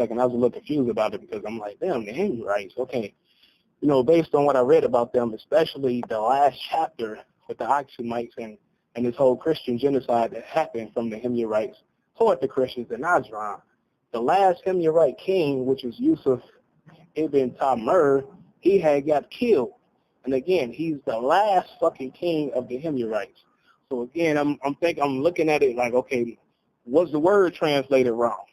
second. I was a little confused about it because I'm like, damn, the Himyarites, okay. You know, based on what I read about them, especially the last chapter with the Oxumites and this whole Christian genocide that happened from the Himyarites toward the Christians in Najran. The last Himyarite king, which was Yusuf ibn Tamur, he had got killed. And again, he's the last fucking king of the Himyarites. So again, I'm looking at it like, okay, was the word translated wrong?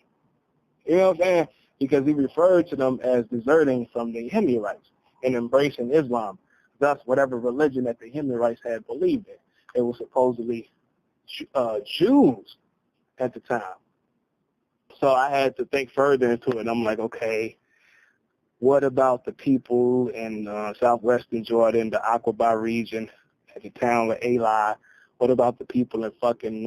You know what I'm saying? Because he referred to them as deserting from the Himyarites and embracing Islam. Thus, whatever religion that the Himyarites had believed in. They were supposedly Jews at the time. So I had to think further into it. I'm like, okay, what about the people in southwestern Jordan, the Aqaba region, at the town of Eli? What about the people in fucking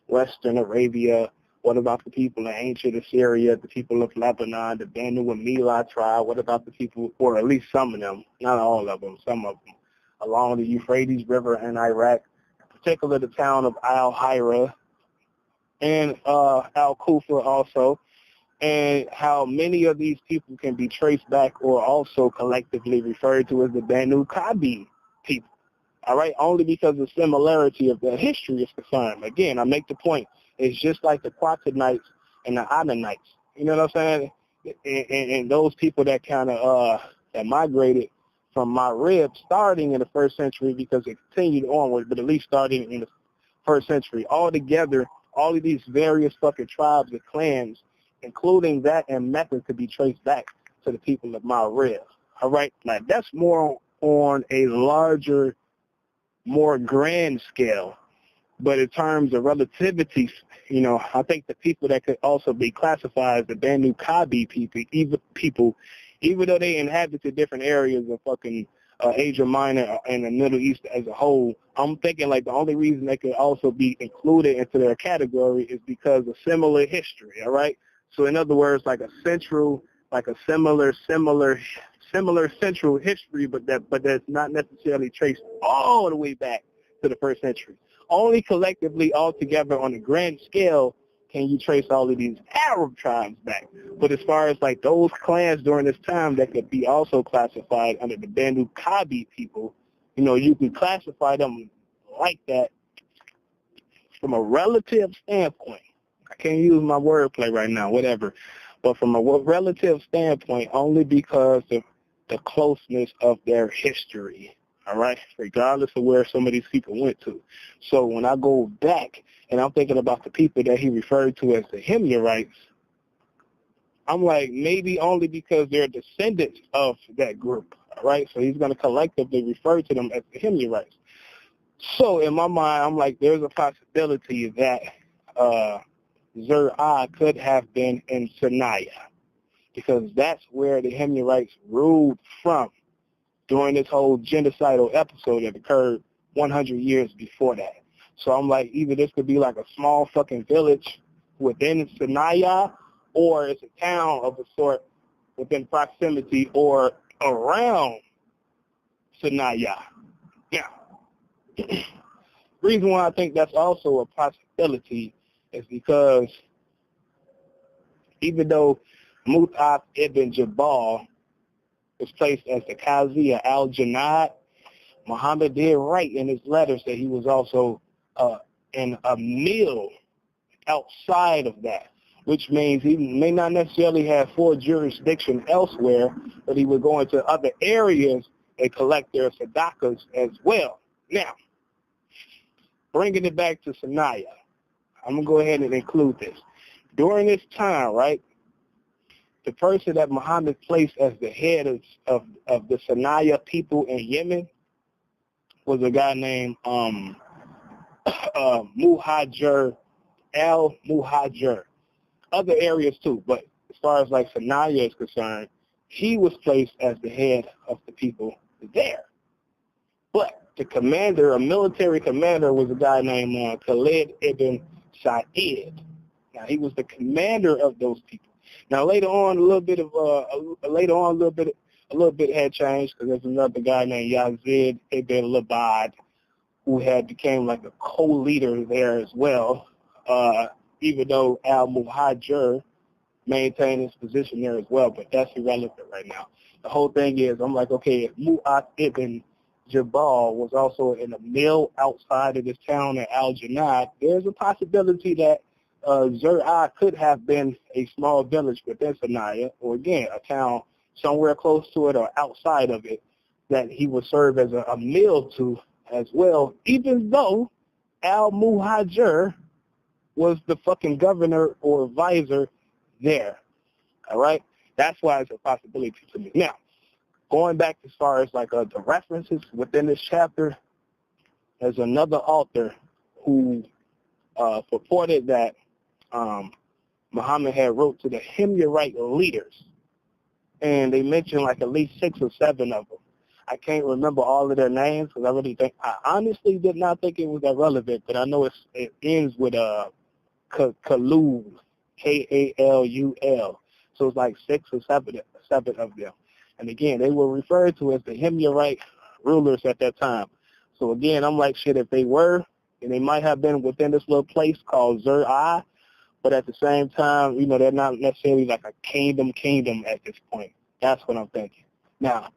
western Arabia? What about the people in ancient Assyria, the people of Lebanon, the Banu and Milah tribe? What about the people, or at least some of them, not all of them, some of them, along the Euphrates River in Iraq, particularly the town of Al-Hira and Al-Kufa also, and how many of these people can be traced back or also collectively referred to as the Banu Kabi people, all right, only because of similarity of their history is concerned. Again, I make the point, it's just like the Quatanites and the Adonites, you know what I'm saying, and those people that kind of that migrated from Maghreb starting in the first century because it continued onward, but at least starting in the first century. All together, all of these various fucking tribes and clans, including that and Mecca, could be traced back to the people of Maghreb. All right, now that's more on a larger, more grand scale. But in terms of relativity, you know, I think the people that could also be classified as the Banu Kabi people, even though they inhabited different areas of fucking Asia Minor and the Middle East as a whole, I'm thinking like the only reason they could also be included into their category is because of similar history, all right? So in other words, like a similar central history, but that's not necessarily traced all the way back to the first century. Only collectively, all together on a grand scale, can you trace all of these Arab tribes back. But as far as like those clans during this time that could be also classified under the Banu Kabi people, you know, you can classify them like that from a relative standpoint. I can't use my wordplay right now, whatever. But from a relative standpoint, only because of the closeness of their history. All right, regardless of where some of these people went to. So when I go back and I'm thinking about the people that he referred to as the Himyarites, I'm like, maybe only because they're descendants of that group. All right, so he's going to collectively refer to them as the Himyarites. So in my mind, I'm like, there's a possibility that Zer-Ah could have been in Sinai, because that's where the Himyarites ruled from during this whole genocidal episode that occurred 100 years before that. So I'm like, either this could be like a small fucking village within Sinai, or it's a town of a sort within proximity or around Sinai. Now, reason why I think that's also a possibility is because even though Mut'af ibn Jabal was placed as the Qazi of Al-Jannad, Muhammad did write in his letters that he was also in a mill outside of that, which means he may not necessarily have full jurisdiction elsewhere, but he would go into other areas and collect their sadaqahs as well. Now, bringing it back to Sinai, I'm going to go ahead and include this. During this time, right, the person that Muhammad placed as the head of the Sinai people in Yemen was a guy named Muhajir, Al-Muhajir. Other areas too, but as far as like Sinai is concerned, he was placed as the head of the people there. But the commander, a military commander, was a guy named Khalid ibn Sa'id. Now he was the commander of those people. Now later on, a little bit had changed, because there's another guy named Yazid ibn Labad who had became like a co-leader there as well. Even though Al-Muhajir maintain his position there as well, but that's irrelevant right now. The whole thing is, I'm like, okay, if Mu'adh ibn Jabal was also in a mill outside of this town in Al-Yemen, there's a possibility that Zur'ah could have been a small village within Sanaya, or again, a town somewhere close to it or outside of it, that he would serve as a mill to as well, even though Al-Muhajir was the fucking governor or advisor there. All right? That's why it's a possibility to me. Now, going back as far as like the references within this chapter, there's another author who purported that Muhammad had wrote to the Himyarite leaders, and they mentioned like at least 6 or 7 of them. I can't remember all of their names because I honestly did not think it was that relevant, but I know it ends with Kalul, K-A-L-U-L. So it's like 6 or 7 of them. And again, they were referred to as the Himyarite rulers at that time. So again, I'm like, shit, if they were, and they might have been within this little place called Zur'ah, but at the same time, you know, they're not necessarily like a kingdom at this point. That's what I'm thinking. Now,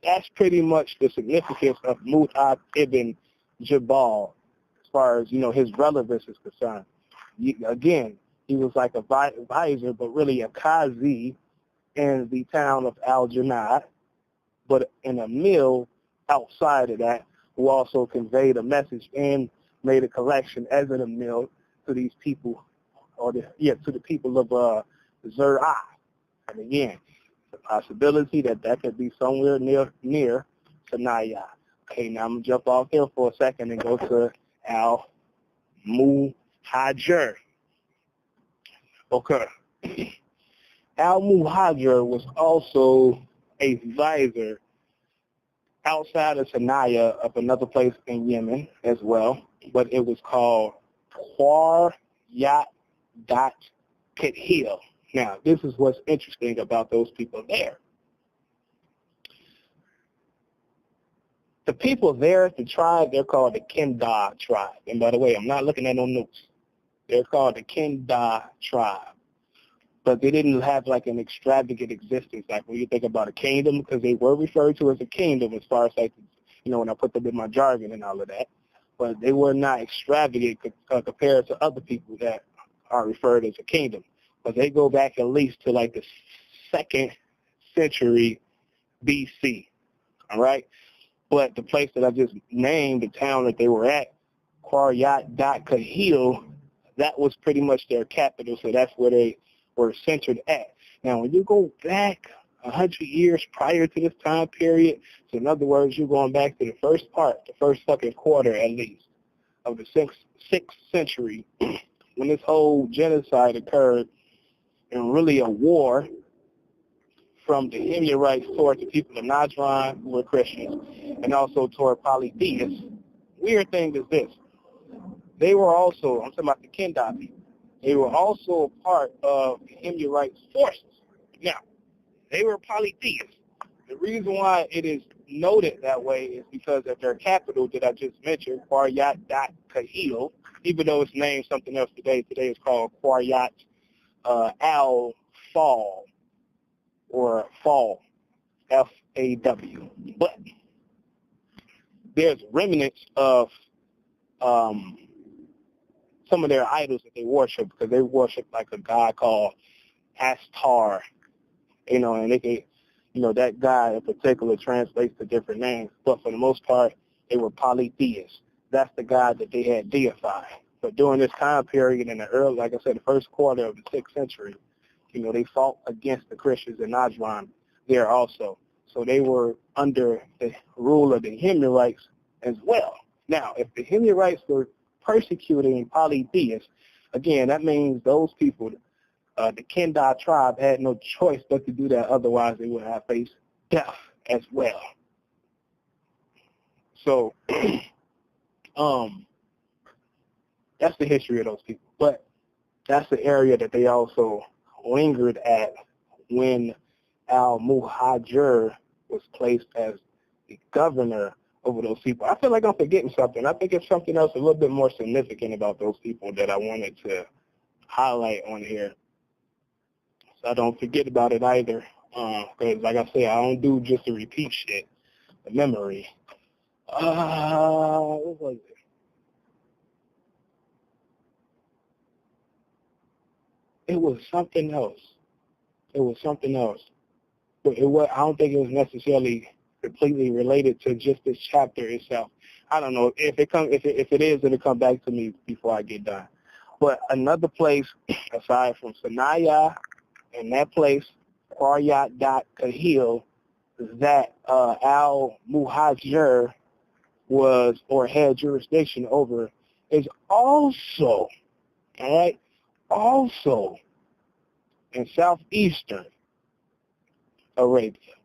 that's pretty much the significance of Mu'adh ibn Jabal as far as, you know, his relevance is concerned. Again, he was like a advisor, but really a qazi in the town of Al-Yemen, but in a mill outside of that, who also conveyed a message and made a collection as in a mill to these people, to the people of Zur'ah. And again, the possibility that could be somewhere near Sanaya. Okay, now I'm going to jump off here for a second and go to Al-Muhajir. Okay. Al-Muhajir was also a advisor outside of Sanaya of another place in Yemen as well, but it was called Qaryat-Kathil. Now, this is what's interesting about those people there. The people there, the tribe, they're called the Kinda tribe. And by the way, I'm not looking at no notes. They're called the Kinda tribe. But they didn't have like an extravagant existence, like when you think about a kingdom, because they were referred to as a kingdom as far as like, you know, when I put them in my jargon and all of that. But they were not extravagant compared to other people that are referred as a kingdom. But they go back at least to like the 2nd century BC, all right? But the place that I just named, the town that they were at, Qaryat-Kathil, that was pretty much their capital, so that's where they were centered at. Now, when you go back 100 years prior to this time period, so in other words, you're going back to the first fucking quarter at least of the 6th century, when this whole genocide occurred, and really a war from the Himyarites toward the people of Najran, who were Christians, and also toward polytheists. Weird thing is this. They were also, I'm talking about the Kinda people, they were also a part of the Himyarites' forces. Now, they were polytheists. The reason why it is noted that way is because of their capital that I just mentioned, Qaryat-Kathil, even though it's named something else today. Today it's called Qaryat al-Faw, or Fall, F-A-W. But there's remnants of some of their idols that they worship, because they worship like a god called Astar, you know, and they can, you know, that god in particular translates to different names, but for the most part, they were polytheists. That's the god that they had deified. But during this time period in the early, like I said, the first quarter of the 6th century, you know, they fought against the Christians in Najran there also. So they were under the rule of the Himyarites as well. Now, if the Himyarites were persecuting polytheists, again, that means those people, the Kinda tribe, had no choice but to do that. Otherwise, they would have faced death as well. So, that's the history of those people. But that's the area that they also lingered at when Al-Muhajir was placed as the governor over those people. I feel like I'm forgetting something. I think it's something else a little bit more significant about those people that I wanted to highlight on here. so I don't forget about it either. Because, like I said, I don't do just the repeat shit, the memory. What was it? It was something else. But I don't think it was necessarily completely related to just this chapter itself. I don't know if it is, it'll come back to me before I get done. But another place aside from Sanaya and that place, Qaryat Kahil, that Al-Muhajir was or had jurisdiction over, is also, all right, also in southeastern Arabia.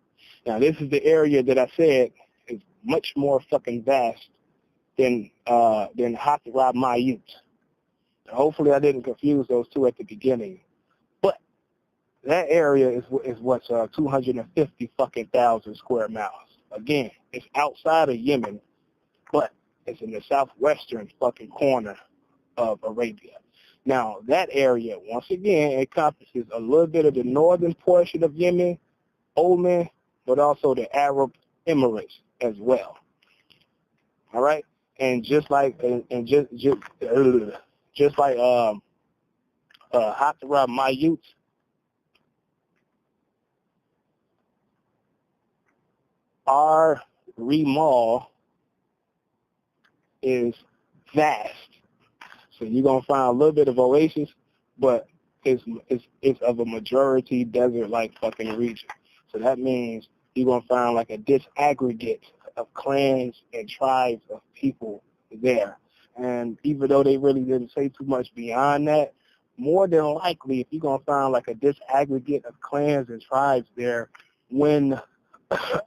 Now, this is the area that I said is much more fucking vast than Hatharab Mayut. Hopefully, I didn't confuse those two at the beginning. But that area is what's 250 fucking thousand square miles. Again, it's outside of Yemen, but it's in the southwestern fucking corner of Arabia. Now, that area, once again, encompasses a little bit of the northern portion of Yemen, Oman, but also the Arab Emirates as well. All right, and just like Hatharab Mayut, our Rimal is vast. So you're gonna find a little bit of oasis, but it's of a majority desert-like fucking region. So that means you're gonna find like a disaggregate of clans and tribes of people there. And even though they really didn't say too much beyond that, more than likely, if you're gonna find like a disaggregate of clans and tribes there, when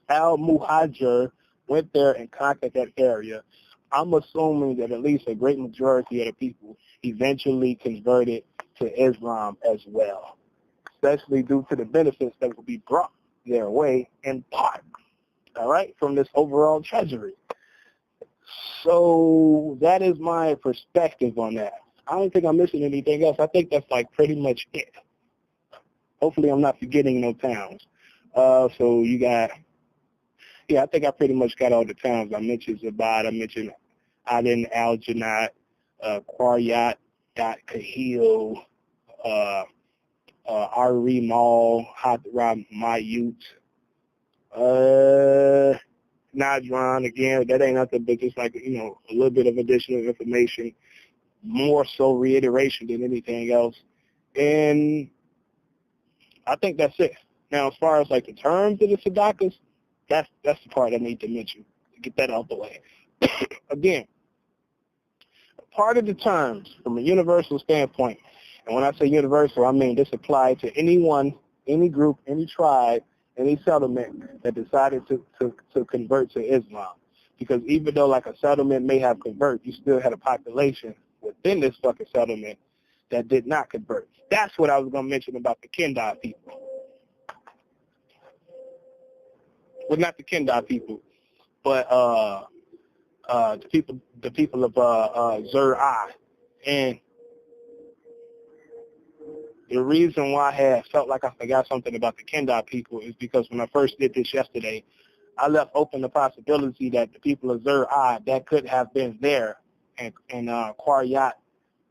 Al-Muhajir went there and conquered that area, I'm assuming that at least a great majority of the people eventually converted to Islam as well, especially due to the benefits that will be brought their way in part, all right, from this overall treasury. So that is my perspective on that. I don't think I'm missing anything else. I think that's like pretty much it. Hopefully I'm not forgetting no towns. So you got, I think I pretty much got all the towns. I mentioned Zabad, I mentioned Aden, Al-Janat, Qaryat, Kahil, Ari Mall, Hatharab Mayut, Najran, again, that ain't nothing but just like, a little bit of additional information, more so reiteration than anything else. And I think that's it. Now, as far as like the terms of the Sadakas, that's the part I need to mention to get that out the way. Again, part of the terms from a universal standpoint, and when I say universal, I mean this applies to anyone, any group, any tribe, any settlement that decided to convert to Islam. Because even though like a settlement may have convert, you still had a population within this fucking settlement that did not convert. That's what I was going to mention about the Kendar people. Well, not the Kendar people, but the people of Zur-Ah. And the reason why I had felt like I forgot something about the Kendar people is because when I first did this yesterday, I left open the possibility that the people of Zur-Ah that could have been there in Qaryat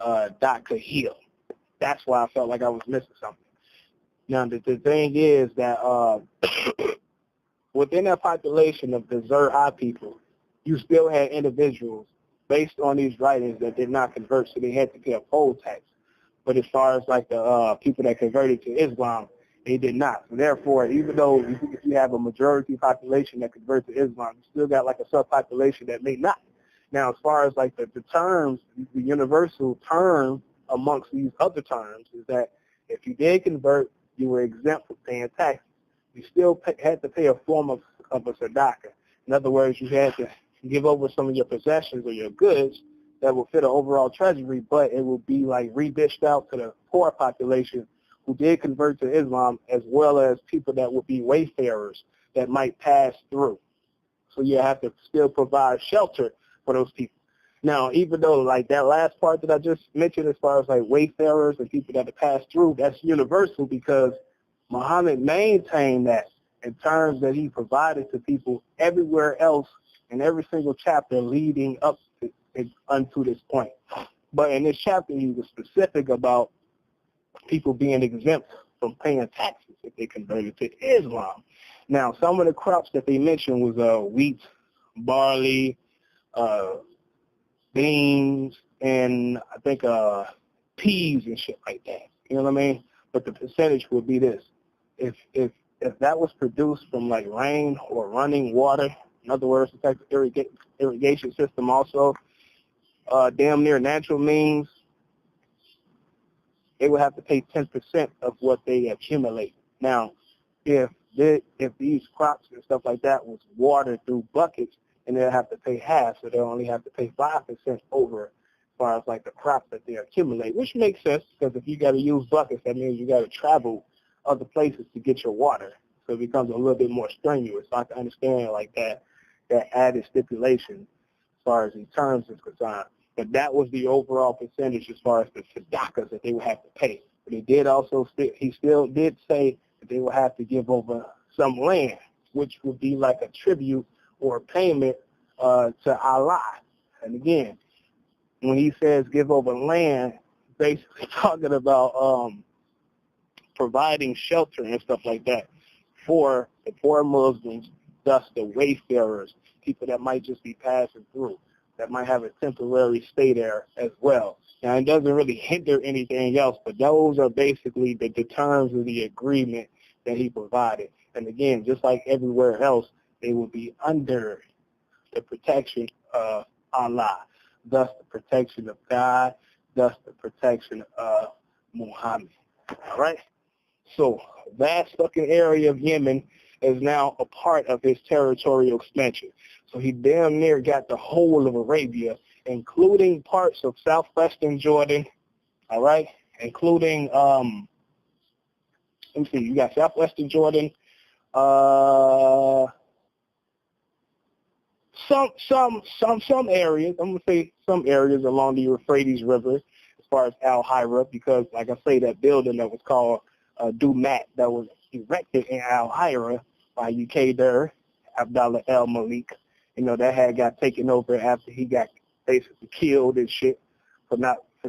Kahil. That's why I felt like I was missing something. Now, the thing is that within that population of the Zur-Ah people, you still had individuals based on these writings that did not convert, so they had to pay a poll tax. But as far as like the people that converted to Islam, they did not. So therefore, even though if you have a majority population that converts to Islam, you still got like a subpopulation that may not. Now, as far as like the terms, the universal term amongst these other terms is that if you did convert, you were exempt from paying taxes. You still had to pay a form of a sadaqah. In other words, you had to give over some of your possessions or your goods that will fit an overall treasury, but it will be like redished out to the poor population who did convert to Islam, as well as people that would be wayfarers that might pass through. So you have to still provide shelter for those people. Now, even though like that last part that I just mentioned as far as like wayfarers and people that have passed through, that's universal because Muhammad maintained that in terms that he provided to people everywhere else in every single chapter leading up to, unto this point. But in this chapter, he was specific about people being exempt from paying taxes if they converted to Islam. Now, some of the crops that they mentioned was wheat, barley, beans, and I think peas and shit like that. You know what I mean? But the percentage would be this: if that was produced from like rain or running water, in other words, the type of irrigation system also, damn near natural means, they would have to pay 10% of what they accumulate. Now, if these crops and stuff like that was watered through buckets, and they'll have to pay half, so they'll only have to pay 5% over as far as like the crops that they accumulate, which makes sense because if you got to use buckets, that means you got to travel other places to get your water, so it becomes a little bit more strenuous. So I can understand like that added stipulation as far as in terms is concerned. But that was the overall percentage as far as the tzedakahs that they would have to pay. But he did also, he still did say that they would have to give over some land, which would be like a tribute or a payment to Allah. And again, when he says give over land, basically talking about providing shelter and stuff like that for the poor Muslims, thus the wayfarers, people that might just be passing through, that might have a temporary stay there as well. Now, it doesn't really hinder anything else, but those are basically the terms of the agreement that he provided. And again, just like everywhere else, they will be under the protection of Allah, thus the protection of God, thus the protection of Muhammad. All right? So, vast fucking area of Yemen is now a part of his territorial expansion. So he damn near got the whole of Arabia, including parts of southwestern Jordan, all right? Including, let me see, you got southwestern Jordan, some areas, I'm going to say some areas along the Euphrates River as far as Al-Hira, because like I say, that building that was called Dumat that was erected in Al-Hira by Uqadir, Abdullah al-Malik, you know, that had got taken over after he got basically killed and shit for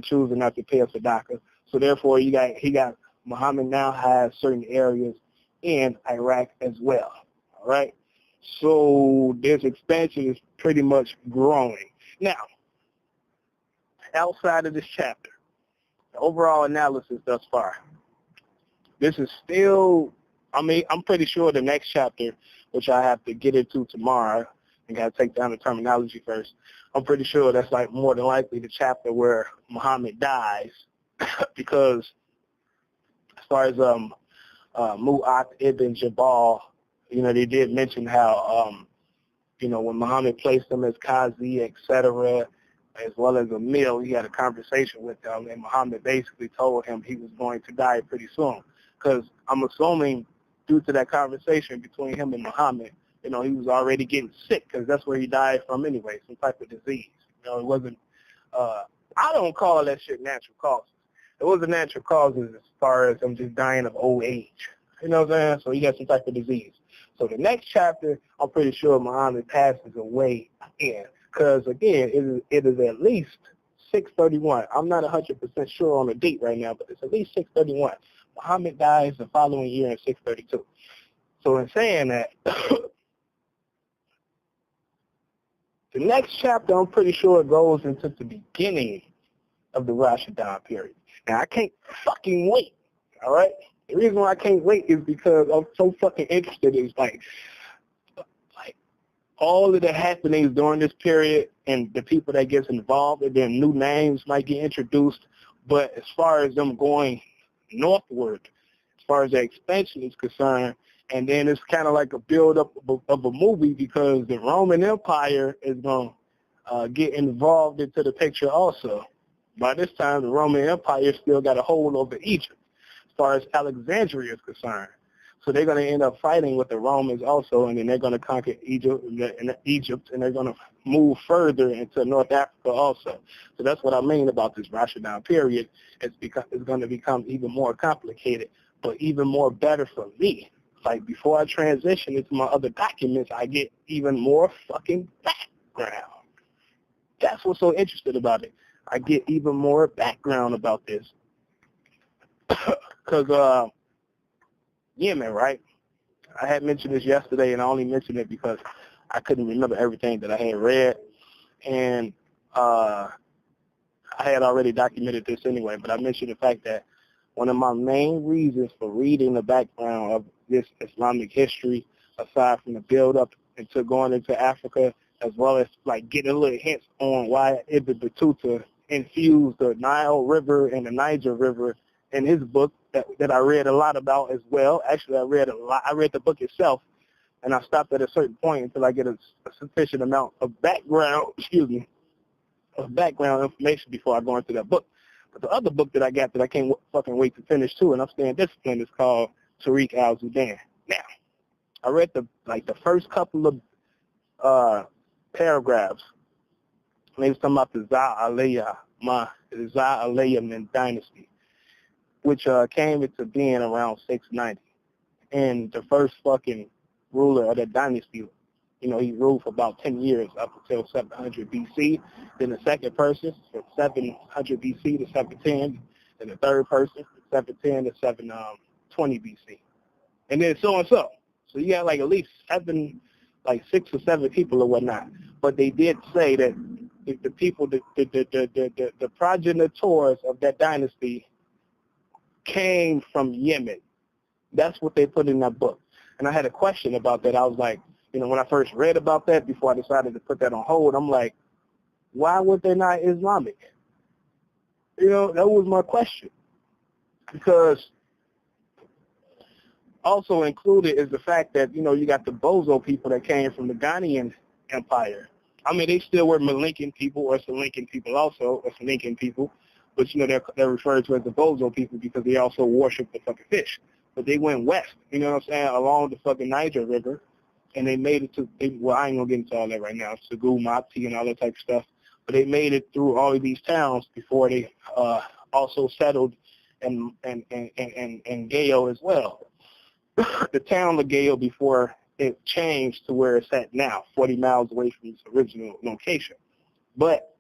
choosing not to pay a tzedakah. So therefore, he got Muhammad now has certain areas in Iraq as well. All right. So this expansion is pretty much growing. Now, outside of this chapter, the overall analysis thus far, this is still, I mean, I'm pretty sure the next chapter, which I have to get into tomorrow, I got to take down the terminology first, I'm pretty sure that's like more than likely the chapter where Muhammad dies, because as far as Mu'ath ibn Jabal, you know, they did mention how, you know, when Muhammad placed him as Qazi, etc., as well as Emil, he had a conversation with him, and Muhammad basically told him he was going to die pretty soon. Because I'm assuming due to that conversation between him and Muhammad, you know, he was already getting sick, because that's where he died from anyway, some type of disease. You know, it wasn't, I don't call that shit natural causes. It wasn't natural causes as far as him just dying of old age. You know what I'm saying? So he got some type of disease. So the next chapter, I'm pretty sure Muhammad passes away in. Because, again, it is at least 631. I'm not 100% sure on the date right now, but it's at least 631. Muhammad dies the following year in 632. So in saying that, the next chapter, I'm pretty sure it goes into the beginning of the Rashidun period. Now, I can't fucking wait, all right? The reason why I can't wait is because I'm so fucking interested in, like all of the happenings during this period and the people that gets involved, and then new names might get introduced. But as far as them going northward, as far as the expansion is concerned, and then it's kind of like a build-up of a movie, because the Roman Empire is going to get involved into the picture also. By this time, the Roman Empire still got a hold over Egypt, as far as Alexandria is concerned. So they're going to end up fighting with the Romans also, and then they're going to conquer Egypt, and they're going to move further into North Africa also. So that's what I mean about this Rashidun period. It's going to become even more complicated but even more better for me. Like, before I transition into my other documents, I get even more fucking background. That's what's so interesting about it. I get even more background about this. Because Yemen, right? I had mentioned this yesterday, and I only mentioned it because I couldn't remember everything that I had read. And I had already documented this anyway, but I mentioned the fact that one of my main reasons for reading the background of this Islamic history, aside from the build-up into going into Africa, as well as like getting a little hints on why Ibn Battuta infused the Nile River and the Niger River in his book that I read a lot about as well. Actually, I read a lot. I read the book itself, and I stopped at a certain point until I get a sufficient amount of background, of background information before I go into that book. But the other book that I got that I can't fucking wait to finish too, and I'm staying disciplined, is called Tariq Al-Zudan. Now, I read the first couple of paragraphs. And they was talking about the Al-Yemen dynasty, which came into being around 690. And the first fucking ruler of that dynasty, he ruled for about 10 years up until 700 BC. Then the second person from 700 BC to 710. And the third person from 710 to 720 BC. And then so and so. So you got like at least 6 or 7 people or whatnot. But they did say that the people, the progenitors of that dynasty came from Yemen. That's what they put in that book. And I had a question about that. I was like, when I first read about that, before I decided to put that on hold, I'm like, why would they not Islamic? That was my question. Because also included is the fact that, you got the Bozo people that came from the Ghanaian Empire. I mean, they still were Malincan people, or Salincan people also, or Salincan people, but, they're referred to as the Bozo people because they also worship the fucking fish. But they went west, along the fucking Niger River, and they made it to, I ain't going to get into all that right now, Segou, Mopti, and all that type of stuff, but they made it through all of these towns before they also settled in Gayo as well. The town of Gayo before it changed to where it's at now, 40 miles away from its original location. But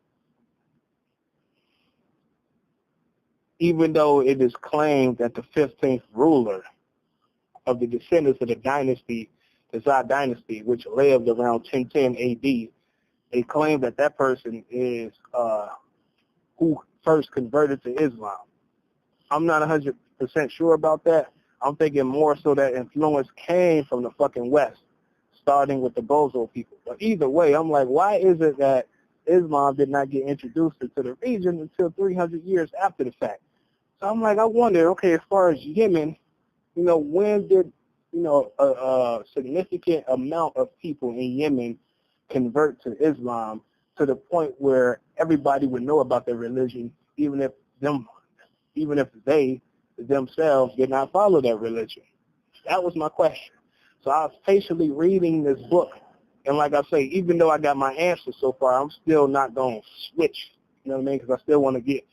even though it is claimed that the 15th ruler of the descendants of the dynasty, the Zod dynasty, which lived around 1010 AD, they claim that that person is who first converted to Islam. I'm not 100% sure about that. I'm thinking more so that influence came from the fucking West, starting with the Bozo people. But either way, I'm like, why is it that Islam did not get introduced into the region until 300 years after the fact? So I'm like, I wonder, okay, as far as Yemen, when did, a significant amount of people in Yemen convert to Islam to the point where everybody would know about their religion, even if they themselves did not follow that religion? That was my question. So I was patiently reading this book, and like I say, even though I got my answer so far, I'm still not going to switch, because I still want to get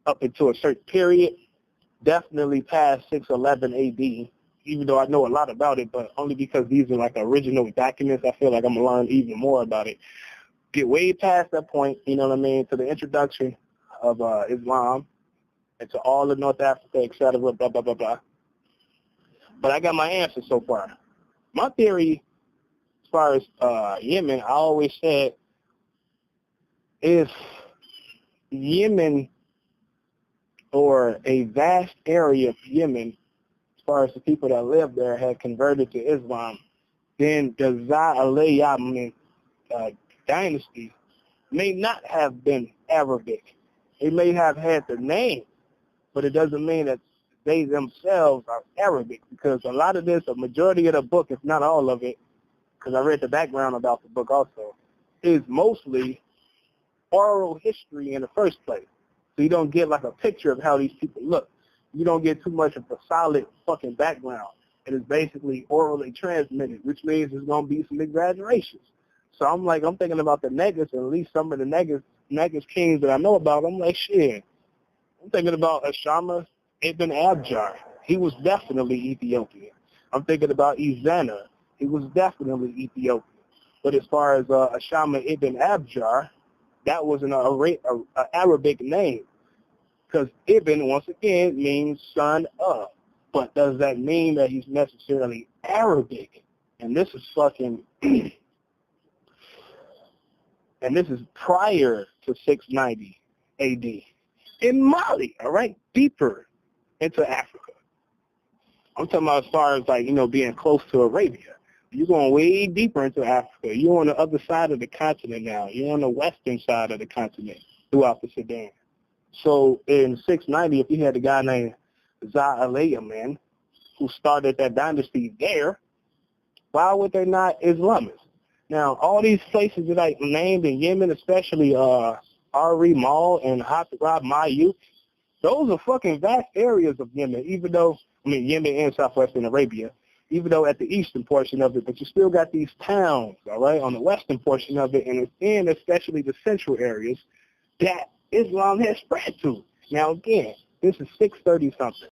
up into a certain period, definitely past 611 AD, even though I know a lot about it, but only because these are like original documents, I feel like I'm going to learn even more about it. Get way past that point, to the introduction of Islam, and to all of North Africa, et cetera, blah, blah, blah, blah. But I got my answer so far. My theory, as far as Yemen, I always said, if Yemen, or a vast area of Yemen, as far as the people that live there, had converted to Islam, then the Al-Yemen dynasty may not have been Arabic. They may have had the name, but it doesn't mean that they themselves are Arabic, because a lot of this, a majority of the book, if not all of it, because I read the background about the book also, is mostly oral history in the first place. So you don't get like a picture of how these people look. You don't get too much of a solid fucking background. It is basically orally transmitted, which means there's going to be some exaggerations. So I'm thinking about the Negus, and at least some of the Negus kings that I know about. I'm like, shit. I'm thinking about Ashama ibn Abjar. He was definitely Ethiopian. I'm thinking about Izana. He was definitely Ethiopian. But as far as Ashama ibn Abjar, that was an Arabic name. Because Ibn, once again, means son of. But does that mean that he's necessarily Arabic? And this is fucking, and this is prior to 690 AD. In Mali, all right? Deeper into Africa. I'm talking about as far as, like, you know, being close to Arabia. You're going way deeper into Africa. You're on the other side of the continent now. You're on the western side of the continent throughout the Sudan. So in 690, if you had a guy named Al-Yemen who started that dynasty there, why would they not Islamists? Now, all these places that I named in Yemen, especially Ari Mal and Hatrab Mayu, those are fucking vast areas of Yemen, even though, I mean, Yemen and southwestern Arabia, even though at the eastern portion of it, but you still got these towns, all right, on the western portion of it, and in especially the central areas that Islam has spread to. Now, again, this is 630-something.